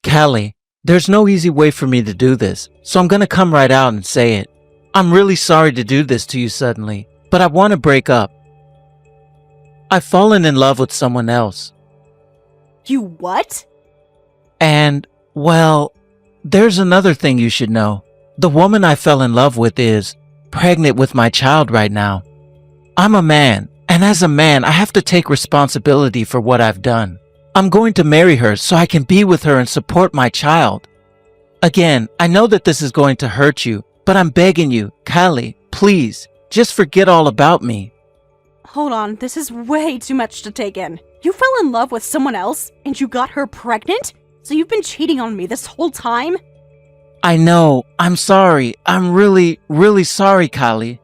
Callie, there's no easy way for me to do this, so I'm gonna come right out and say it. I'm really sorry to do this to you suddenly, but I want to break up. I've fallen in love with someone else. You what? And, well, there's another thing you should know. The woman I fell in love with is pregnant with my child right now. I'm a man, and as a man, I have to take responsibility for what I've done. I'm going to marry her so I can be with her and support my child. Again, I know that this is going to hurt you, but I'm begging you, Callie, please, just forget all about me. Hold on, this is way too much to take in. You fell in love with someone else, and you got her pregnant? So you've been cheating on me this whole time? I know, I'm sorry. I'm really, really sorry, Callie.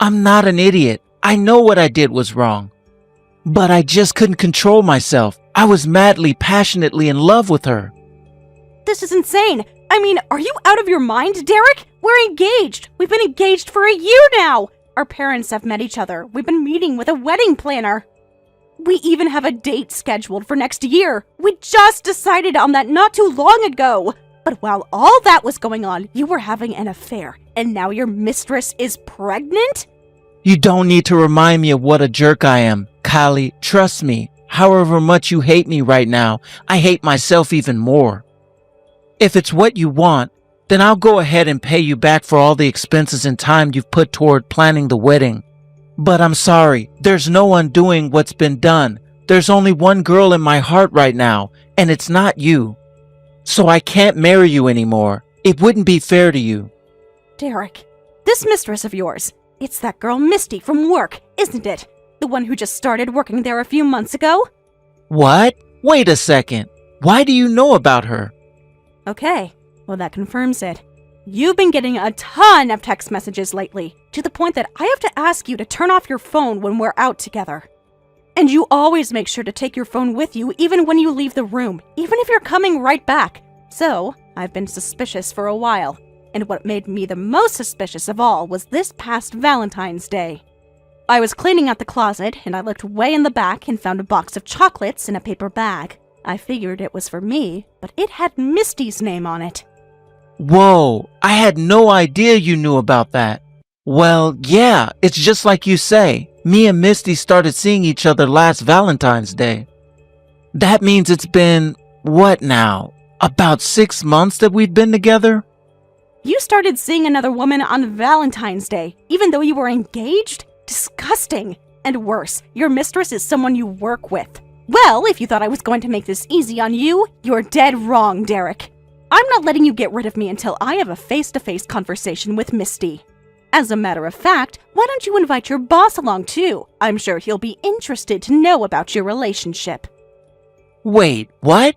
I'm not an idiot. I know what I did was wrong. But I just couldn't control myself. I was madly, passionately in love with her. This is insane. I mean, are you out of your mind, Derek? We're engaged. We've been engaged for a year now. Our parents have met each other. We've been meeting with a wedding planner. We even have a date scheduled for next year. We just decided on that not too long ago. But while all that was going on, you were having an affair, and now your mistress is pregnant? You don't need to remind me of what a jerk I am. Callie, trust me. However much you hate me right now, I hate myself even more. If it's what you want, then I'll go ahead and pay you back for all the expenses and time you've put toward planning the wedding. But I'm sorry, there's no undoing what's been done. There's only one girl in my heart right now, and it's not you. So I can't marry you anymore. It wouldn't be fair to you. Derek, this mistress of yours, it's that girl Misty from work, isn't it? The one who just started working there a few months ago? What? Wait a second. Why do you know about her? Okay, well that confirms it. You've been getting a ton of text messages lately, to the point that I have to ask you to turn off your phone when we're out together. And you always make sure to take your phone with you even when you leave the room, even if you're coming right back. So, I've been suspicious for a while, and what made me the most suspicious of all was this past Valentine's Day. I was cleaning out the closet, and I looked way in the back and found a box of chocolates in a paper bag. I figured it was for me, but it had Misty's name on it. Whoa, I had no idea you knew about that. Well, yeah, it's just like you say. Me and Misty started seeing each other last Valentine's Day. That means it's been, what now? About 6 months that we've been together? You started seeing another woman on Valentine's Day, even though you were engaged? Disgusting. And worse, your mistress is someone you work with. Well, if you thought I was going to make this easy on you, you're dead wrong, Derek. I'm not letting you get rid of me until I have a face-to-face conversation with Misty. As a matter of fact, why don't you invite your boss along too? I'm sure he'll be interested to know about your relationship. Wait, what?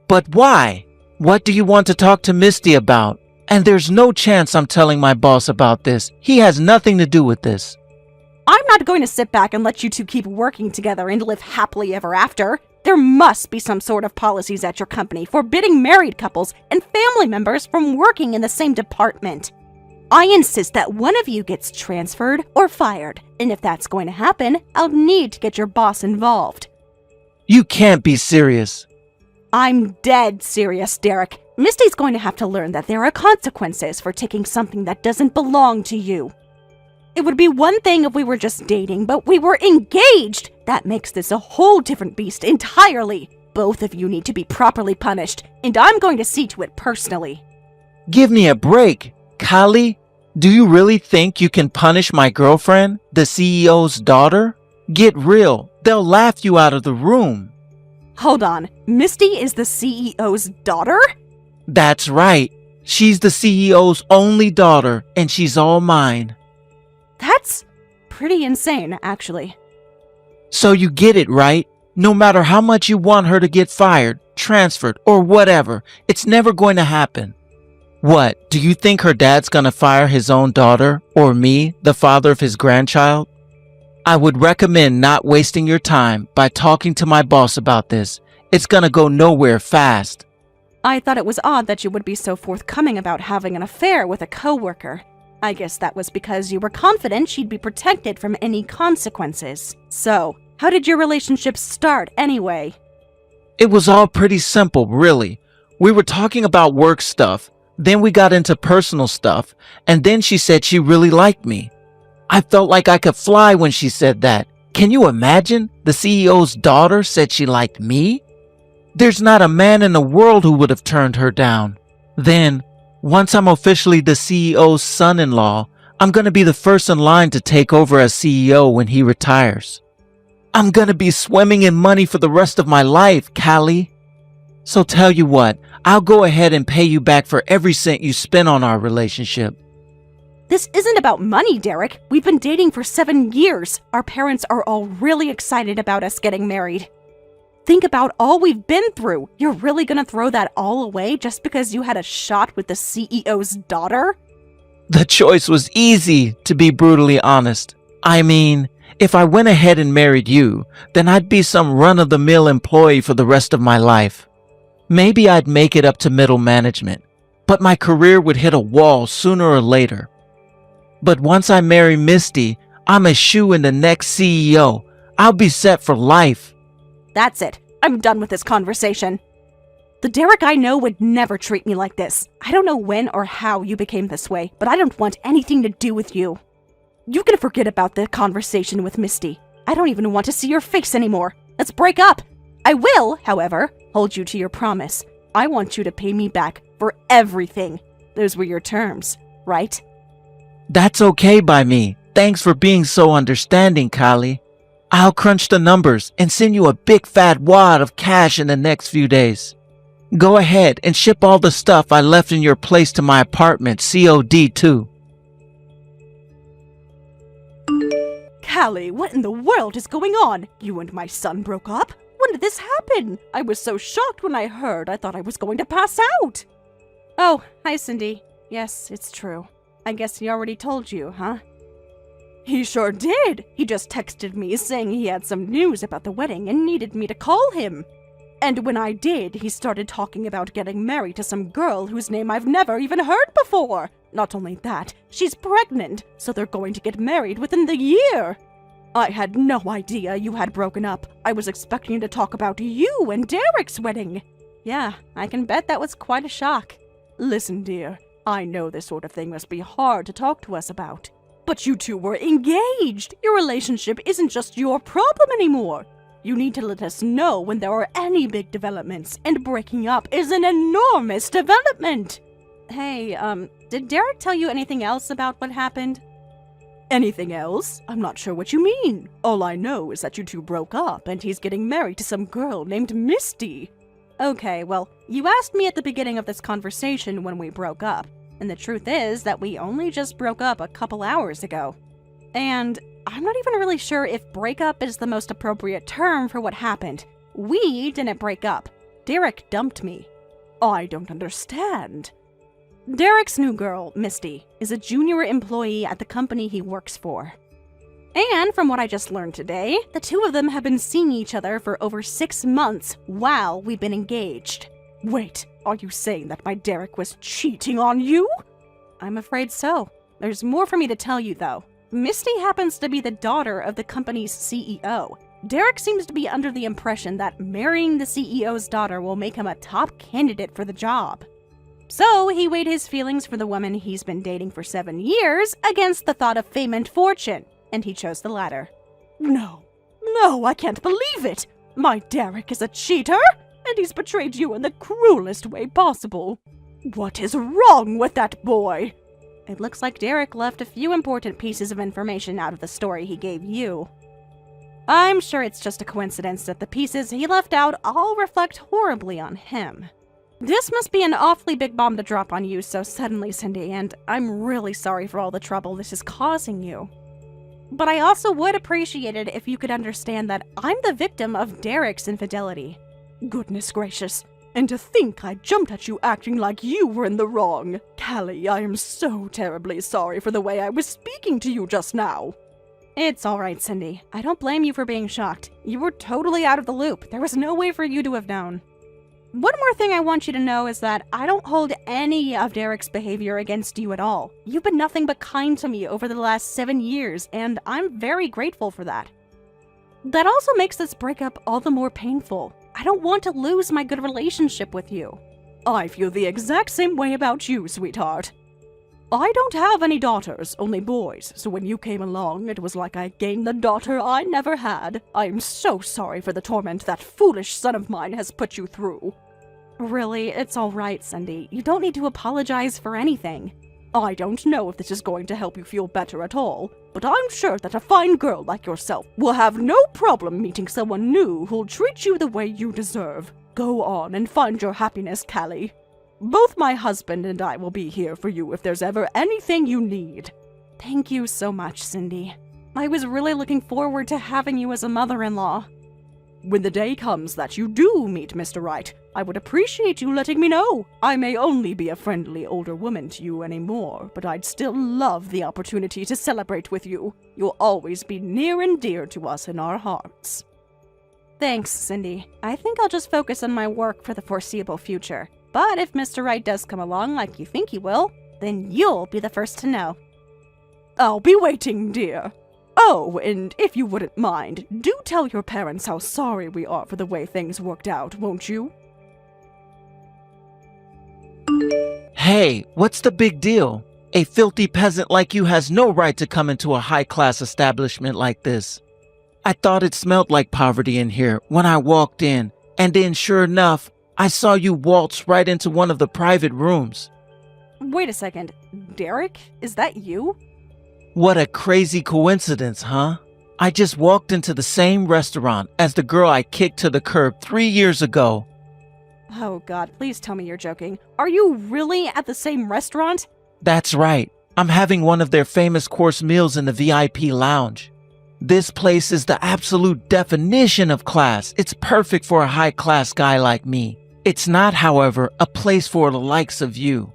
But why? What do you want to talk to Misty about? And there's no chance I'm telling my boss about this. He has nothing to do with this. I'm not going to sit back and let you two keep working together and live happily ever after. There must be some sort of policies at your company forbidding married couples and family members from working in the same department. I insist that one of you gets transferred or fired, and if that's going to happen, I'll need to get your boss involved. You can't be serious. I'm dead serious, Derek. Misty's going to have to learn that there are consequences for taking something that doesn't belong to you. It would be one thing if we were just dating, but we were engaged! That makes this a whole different beast entirely. Both of you need to be properly punished, and I'm going to see to it personally. Give me a break. Callie, do you really think you can punish my girlfriend, the CEO's daughter? Get real. They'll laugh you out of the room. Hold on. Misty is the CEO's daughter? That's right. She's the CEO's only daughter, and she's all mine. That's pretty insane, actually. So you get it, right? No matter how much you want her to get fired, transferred, or whatever, it's never going to happen. What, do you think her dad's gonna fire his own daughter, or me, the father of his grandchild? I would recommend not wasting your time by talking to my boss about this. It's gonna go nowhere fast. I thought it was odd that you would be so forthcoming about having an affair with a coworker. I guess that was because you were confident she'd be protected from any consequences. So, how did your relationship start anyway? It was all pretty simple, really. We were talking about work stuff, then we got into personal stuff, and then she said she really liked me. I felt like I could fly when she said that. Can you imagine? The CEO's daughter said she liked me? There's not a man in the world who would have turned her down. Then, once I'm officially the CEO's son-in-law, I'm going to be the first in line to take over as CEO when he retires. I'm going to be swimming in money for the rest of my life, Callie. So tell you what, I'll go ahead and pay you back for every cent you spent on our relationship. This isn't about money, Derek. We've been dating for 7 years. Our parents are all really excited about us getting married. Think about all we've been through. You're really gonna throw that all away just because you had a shot with the CEO's daughter? The choice was easy, to be brutally honest. I mean, if I went ahead and married you, then I'd be some run-of-the-mill employee for the rest of my life. Maybe I'd make it up to middle management, but my career would hit a wall sooner or later. But once I marry Misty, I'm a shoe in the next CEO. I'll be set for life. That's it. I'm done with this conversation. The Derek I know would never treat me like this. I don't know when or how you became this way, but I don't want anything to do with you. You can forget about the conversation with Misty. I don't even want to see your face anymore. Let's break up. I will, however, hold you to your promise. I want you to pay me back for everything. Those were your terms, right? That's okay by me. Thanks for being so understanding, Callie. I'll crunch the numbers and send you a big fat wad of cash in the next few days. Go ahead and ship all the stuff I left in your place to my apartment, COD too. Callie, what in the world is going on? You and my son broke up? When did this happen? I was so shocked when I heard. I thought I was going to pass out. Oh, hi, Cindy. Yes, it's true. I guess he already told you, huh? He sure did. He just texted me saying he had some news about the wedding and needed me to call him. And when I did, he started talking about getting married to some girl whose name I've never even heard before. Not only that, she's pregnant, so they're going to get married within the year. I had no idea you had broken up. I was expecting to talk about you and Derek's wedding. Yeah, I can bet that was quite a shock. Listen, dear, I know this sort of thing must be hard to talk to us about. But you two were engaged. Your relationship isn't just your problem anymore. You need to let us know when there are any big developments, and breaking up is an enormous development. Hey, did Derek tell you anything else about what happened? Anything else? I'm not sure what you mean. All I know is that you two broke up, and he's getting married to some girl named Misty. Okay, well, you asked me at the beginning of this conversation when we broke up, and the truth is that we only just broke up a couple hours ago. And I'm not even really sure if breakup is the most appropriate term for what happened. We didn't break up. Derek dumped me. I don't understand. Derek's new girl, Misty, is a junior employee at the company he works for. And from what I just learned today, the two of them have been seeing each other for over 6 months while we've been engaged. Wait, are you saying that my Derek was cheating on you? I'm afraid so. There's more for me to tell you, though. Misty happens to be the daughter of the company's CEO. Derek seems to be under the impression that marrying the CEO's daughter will make him a top candidate for the job. So he weighed his feelings for the woman he's been dating for 7 years against the thought of fame and fortune, and he chose the latter. No, I can't believe it! My Derek is a cheater, and he's betrayed you in the cruelest way possible. What is wrong with that boy? It looks like Derek left a few important pieces of information out of the story he gave you. I'm sure it's just a coincidence that the pieces he left out all reflect horribly on him. This must be an awfully big bomb to drop on you so suddenly, Cindy, and I'm really sorry for all the trouble this is causing you. But I also would appreciate it if you could understand that I'm the victim of Derek's infidelity. Goodness gracious. And to think I jumped at you acting like you were in the wrong. Callie, I am so terribly sorry for the way I was speaking to you just now. It's alright, Cindy. I don't blame you for being shocked. You were totally out of the loop. There was no way for you to have known. One more thing I want you to know is that I don't hold any of Derek's behavior against you at all. You've been nothing but kind to me over the last 7 years, and I'm very grateful for that. That also makes this breakup all the more painful. I don't want to lose my good relationship with you. I feel the exact same way about you, sweetheart. I don't have any daughters, only boys, so when you came along, it was like I gained the daughter I never had. I am so sorry for the torment that foolish son of mine has put you through. Really, it's all right, Cindy. You don't need to apologize for anything. I don't know if this is going to help you feel better at all, but I'm sure that a fine girl like yourself will have no problem meeting someone new who'll treat you the way you deserve. Go on and find your happiness, Callie. Both my husband and I will be here for you if there's ever anything you need. Thank you so much, Cindy. I was really looking forward to having you as a mother-in-law. When the day comes that you do meet Mr. Right, I would appreciate you letting me know. I may only be a friendly older woman to you anymore, but I'd still love the opportunity to celebrate with you. You'll always be near and dear to us in our hearts. Thanks, Cindy. I think I'll just focus on my work for the foreseeable future. But if Mr. Right does come along like you think he will, then you'll be the first to know. I'll be waiting, dear. Oh, and if you wouldn't mind, do tell your parents how sorry we are for the way things worked out, won't you? Hey, what's the big deal? A filthy peasant like you has no right to come into a high-class establishment like this. I thought it smelled like poverty in here when I walked in, and then sure enough, I saw you waltz right into one of the private rooms. Wait a second. Derek? Is that you? What a crazy coincidence, huh? I just walked into the same restaurant as the girl I kicked to the curb 3 years ago. Oh God, please tell me you're joking. Are you really at the same restaurant? That's right. I'm having one of their famous course meals in the VIP lounge. This place is the absolute definition of class. It's perfect for a high-class guy like me. It's not, however, a place for the likes of you.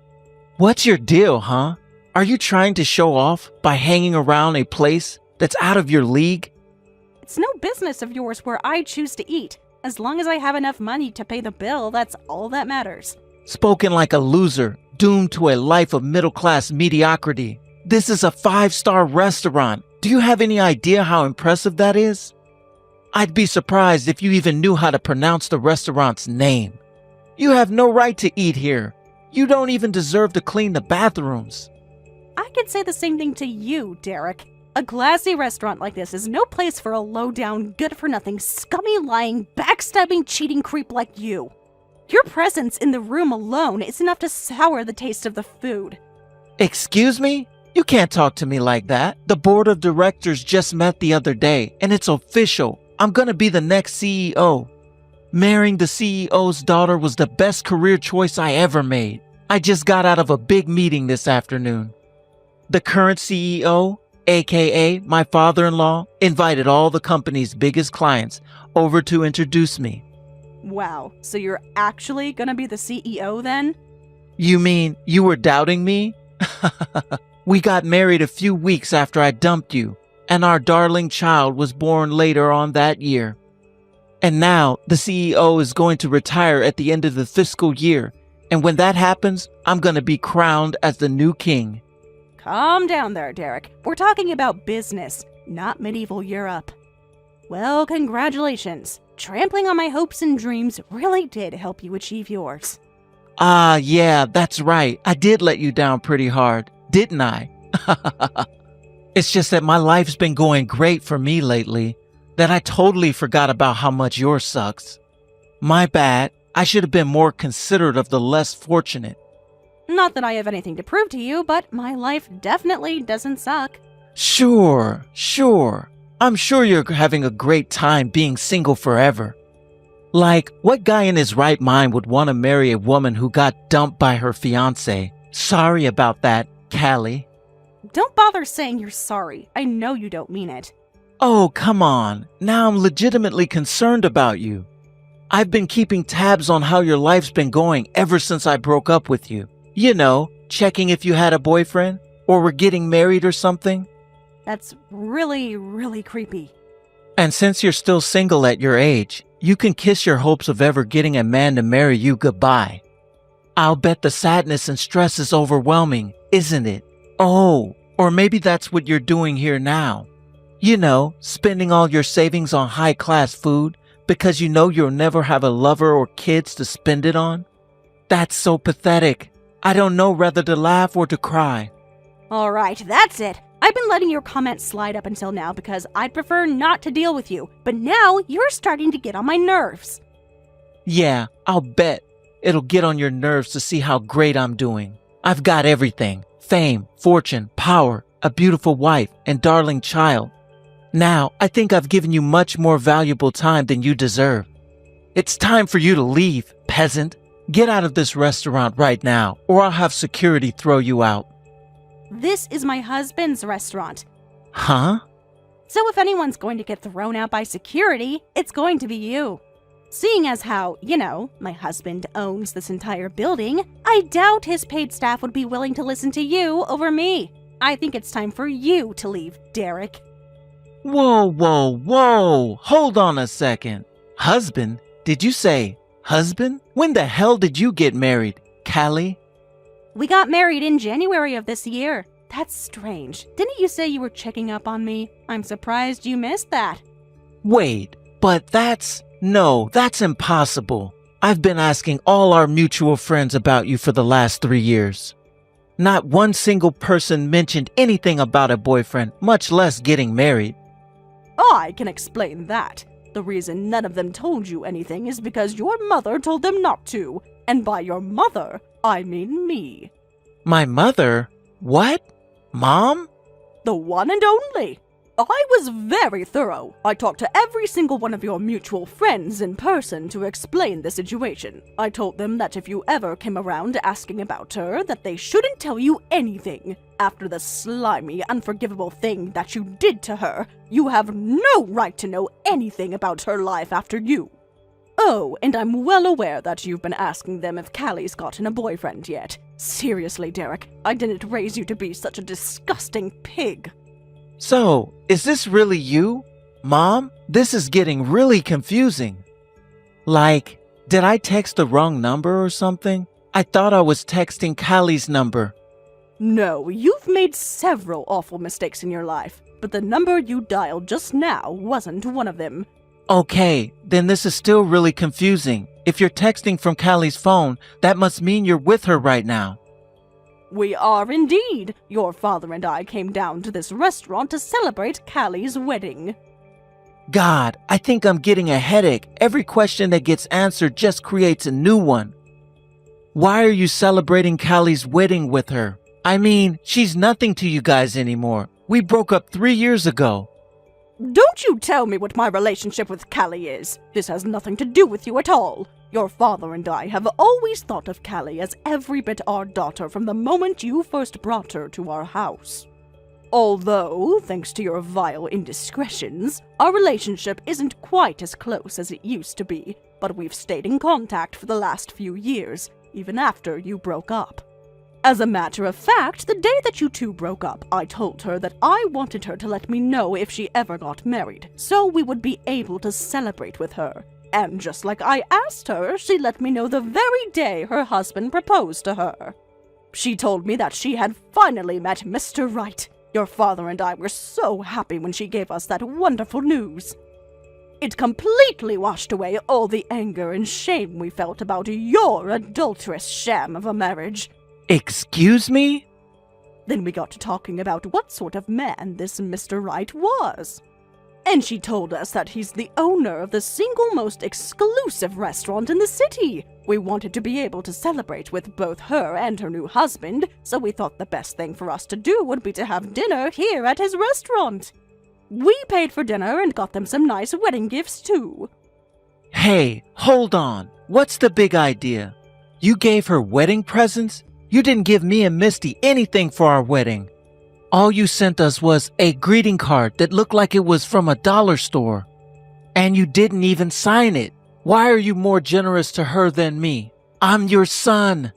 What's your deal, huh? Are you trying to show off by hanging around a place that's out of your league? It's no business of yours where I choose to eat. As long as I have enough money to pay the bill, that's all that matters. Spoken like a loser, doomed to a life of middle-class mediocrity. This is a 5-star restaurant. Do you have any idea how impressive that is? I'd be surprised if you even knew how to pronounce the restaurant's name. You have no right to eat here. You don't even deserve to clean the bathrooms. I could say the same thing to you, Derek. A classy restaurant like this is no place for a low-down, good-for-nothing, scummy, lying, backstabbing, cheating creep like you. Your presence in the room alone is enough to sour the taste of the food. Excuse me? You can't talk to me like that. The board of directors just met the other day, and it's official. I'm gonna be the next CEO. Marrying the CEO's daughter was the best career choice I ever made. I just got out of a big meeting this afternoon. The current CEO, aka my father-in-law, invited all the company's biggest clients over to introduce me. Wow, so you're actually gonna be the CEO then? You mean you were doubting me? We got married a few weeks after I dumped you, and our darling child was born later on that year. And now the CEO is going to retire at the end of the fiscal year, and when that happens, I'm going to be crowned as the new king. Calm down there, Derek. We're talking about business, not medieval Europe. Well, congratulations. Trampling on my hopes and dreams really did help you achieve yours. Ah, yeah, that's right. I did let you down pretty hard, didn't I? It's just that my life's been going great for me lately, that I totally forgot about how much yours sucks. My bad. I should have been more considerate of the less fortunate. Not that I have anything to prove to you, but my life definitely doesn't suck. Sure. I'm sure you're having a great time being single forever. Like, what guy in his right mind would want to marry a woman who got dumped by her fiancé? Sorry about that, Callie. Don't bother saying you're sorry. I know you don't mean it. Oh, come on. Now I'm legitimately concerned about you. I've been keeping tabs on how your life's been going ever since I broke up with you. You know, checking if you had a boyfriend or were getting married or something. That's really, really creepy. And since you're still single at your age, you can kiss your hopes of ever getting a man to marry you goodbye. I'll bet the sadness and stress is overwhelming, isn't it? Oh, or maybe that's what you're doing here now. You know, spending all your savings on high-class food because you know you'll never have a lover or kids to spend it on. That's so pathetic. I don't know whether to laugh or to cry. All right, that's it. I've been letting your comments slide up until now because I'd prefer not to deal with you, but now you're starting to get on my nerves. Yeah, I'll bet it'll get on your nerves to see how great I'm doing. I've got everything: fame, fortune, power, a beautiful wife, and darling child. Now, I think I've given you much more valuable time than you deserve. It's time for you to leave, peasant. Get out of this restaurant right now, or I'll have security throw you out. This is my husband's restaurant. Huh? So if anyone's going to get thrown out by security, it's going to be you. Seeing as how, my husband owns this entire building, I doubt his paid staff would be willing to listen to you over me. I think it's time for you to leave, Derek. Whoa. Hold on a second. Husband? Did you say husband? When the hell did you get married, Callie? We got married in January of this year. That's strange. Didn't you say you were checking up on me? I'm surprised you missed that. Wait, but that's impossible. I've been asking all our mutual friends about you for the last 3 years. Not one single person mentioned anything about a boyfriend, much less getting married. I can explain that. The reason none of them told you anything is because your mother told them not to. And by your mother, I mean me. My mother? What? Mom? The one and only. I was very thorough. I talked to every single one of your mutual friends in person to explain the situation. I told them that if you ever came around asking about her, that they shouldn't tell you anything. After the slimy, unforgivable thing that you did to her, you have no right to know anything about her life after you. Oh, and I'm well aware that you've been asking them if Callie's gotten a boyfriend yet. Seriously, Derek, I didn't raise you to be such a disgusting pig. So, is this really you? Mom, this is getting really confusing. Like, did I text the wrong number or something? I thought I was texting Callie's number. No, you've made several awful mistakes in your life, but the number you dialed just now wasn't one of them. Okay, then this is still really confusing. If you're texting from Callie's phone, that must mean you're with her right now. We are indeed. Your father and I came down to this restaurant to celebrate Callie's wedding. God, I think I'm getting a headache. Every question that gets answered just creates a new one. Why are you celebrating Callie's wedding with her? I mean, she's nothing to you guys anymore. We broke up 3 years ago. Don't you tell me what my relationship with Callie is. This has nothing to do with you at all. Your father and I have always thought of Callie as every bit our daughter from the moment you first brought her to our house. Although, thanks to your vile indiscretions, our relationship isn't quite as close as it used to be, but we've stayed in contact for the last few years, even after you broke up. As a matter of fact, the day that you two broke up, I told her that I wanted her to let me know if she ever got married, so we would be able to celebrate with her. And just like I asked her, she let me know the very day her husband proposed to her. She told me that she had finally met Mr. Right. Your father and I were so happy when she gave us that wonderful news. It completely washed away all the anger and shame we felt about your adulterous sham of a marriage. Excuse me? Then we got to talking about what sort of man this Mr. Right was. And she told us that he's the owner of the single most exclusive restaurant in the city. We wanted to be able to celebrate with both her and her new husband, so we thought the best thing for us to do would be to have dinner here at his restaurant. We paid for dinner and got them some nice wedding gifts too. Hey, hold on. What's the big idea? You gave her wedding presents? You didn't give me and Misty anything for our wedding. All you sent us was a greeting card that looked like it was from a dollar store. And you didn't even sign it. Why are you more generous to her than me? I'm your son.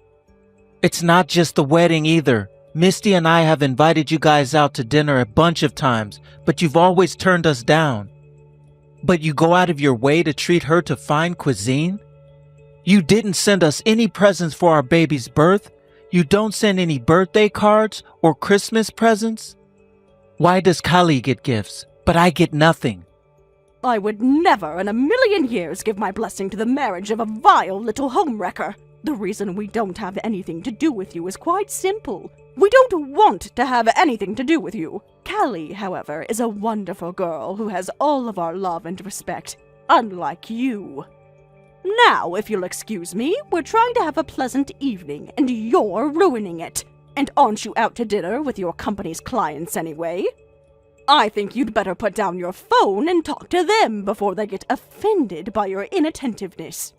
It's not just the wedding either. Misty and I have invited you guys out to dinner a bunch of times, but you've always turned us down. But you go out of your way to treat her to fine cuisine? You didn't send us any presents for our baby's birth. You don't send any birthday cards or Christmas presents? Why does Callie get gifts, but I get nothing? I would never in a million years give my blessing to the marriage of a vile little homewrecker. The reason we don't have anything to do with you is quite simple. We don't want to have anything to do with you. Callie, however, is a wonderful girl who has all of our love and respect, unlike you. Now, if you'll excuse me, we're trying to have a pleasant evening, and you're ruining it. And aren't you out to dinner with your company's clients anyway? I think you'd better put down your phone and talk to them before they get offended by your inattentiveness.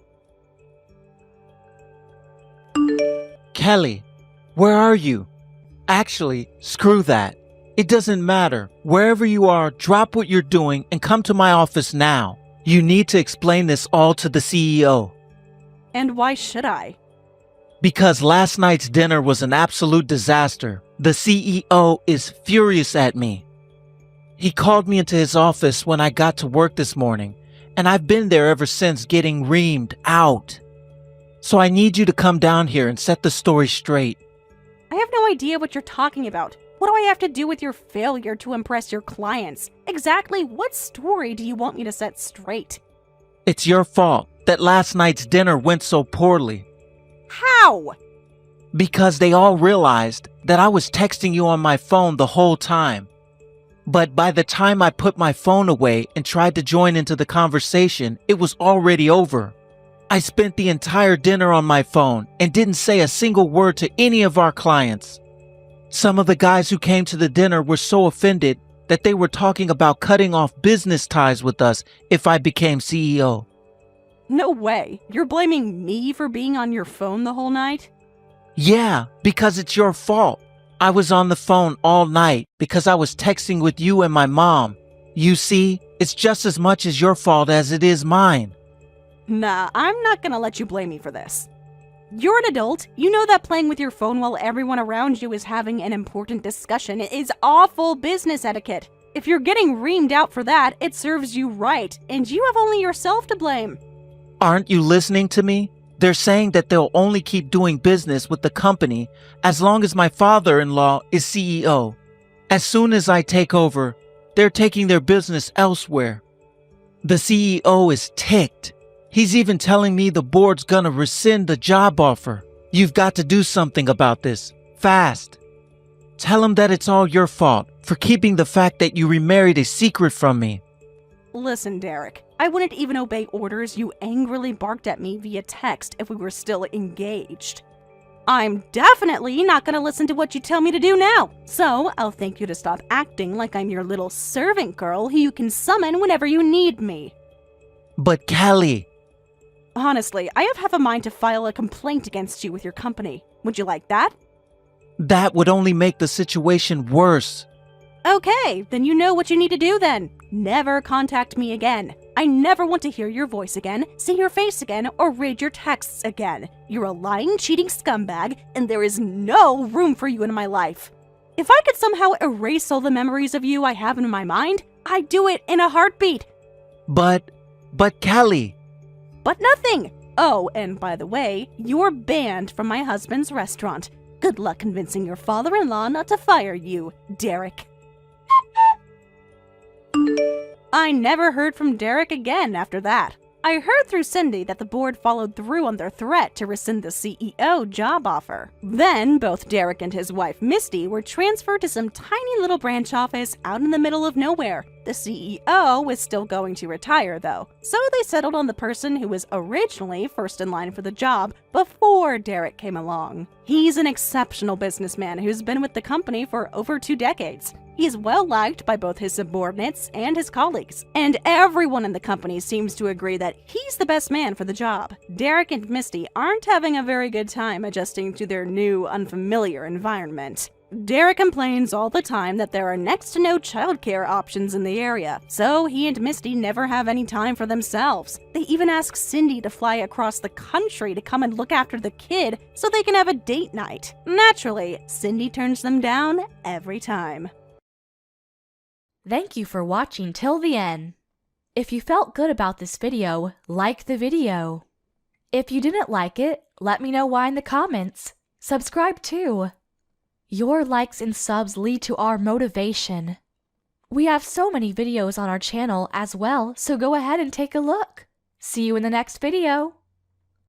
Kelly, where are you? Actually, screw that. It doesn't matter. Wherever you are, drop what you're doing and come to my office now. You need to explain this all to the CEO. And why should I? Because last night's dinner was an absolute disaster. The CEO is furious at me. He called me into his office when I got to work this morning, and I've been there ever since getting reamed out. So I need you to come down here and set the story straight. I have no idea what you're talking about. What do I have to do with your failure to impress your clients? Exactly what story do you want me to set straight? It's your fault that last night's dinner went so poorly. How? Because they all realized that I was texting you on my phone the whole time. But by the time I put my phone away and tried to join into the conversation, it was already over. I spent the entire dinner on my phone and didn't say a single word to any of our clients. Some of the guys who came to the dinner were so offended that they were talking about cutting off business ties with us if I became CEO. No way. You're blaming me for being on your phone the whole night? Yeah, because it's your fault. I was on the phone all night because I was texting with you and my mom. You see, it's just as much as your fault as it is mine. Nah, I'm not gonna let you blame me for this. You're an adult. You know that playing with your phone while everyone around you is having an important discussion is awful business etiquette. If you're getting reamed out for that, it serves you right, and you have only yourself to blame. Aren't you listening to me? They're saying that they'll only keep doing business with the company as long as my father-in-law is CEO. As soon as I take over, they're taking their business elsewhere. The CEO is ticked. He's even telling me the board's gonna rescind the job offer. You've got to do something about this, fast. Tell him that it's all your fault for keeping the fact that you remarried a secret from me. Listen, Derek, I wouldn't even obey orders you angrily barked at me via text if we were still engaged. I'm definitely not gonna listen to what you tell me to do now, so I'll thank you to stop acting like I'm your little servant girl who you can summon whenever you need me. But Callie... Honestly, I have half a mind to file a complaint against you with your company. Would you like that? That would only make the situation worse. Okay, then you know what you need to do then. Never contact me again. I never want to hear your voice again, see your face again, or read your texts again. You're a lying, cheating scumbag, and there is no room for you in my life. If I could somehow erase all the memories of you I have in my mind, I'd do it in a heartbeat. But Callie... But nothing! Oh, and by the way, you're banned from my husband's restaurant. Good luck convincing your father-in-law not to fire you, Derek. I never heard from Derek again after that. I heard through Cindy that the board followed through on their threat to rescind the CEO job offer. Then, both Derek and his wife Misty were transferred to some tiny little branch office out in the middle of nowhere. The CEO was still going to retire, though, so they settled on the person who was originally first in line for the job before Derek came along. He's an exceptional businessman who's been with the company for over 2 decades. He's well liked by both his subordinates and his colleagues, and everyone in the company seems to agree that he's the best man for the job. Derek and Misty aren't having a very good time adjusting to their new, unfamiliar environment. Derek complains all the time that there are next to no childcare options in the area, so he and Misty never have any time for themselves. They even ask Cindy to fly across the country to come and look after the kid so they can have a date night. Naturally, Cindy turns them down every time. Thank you for watching till the end. If you felt good about this video, like the video. If you didn't like it, let me know why in the comments. Subscribe too. Your likes and subs lead to our motivation. We have so many videos on our channel as well, so go ahead and take a look. See you in the next video.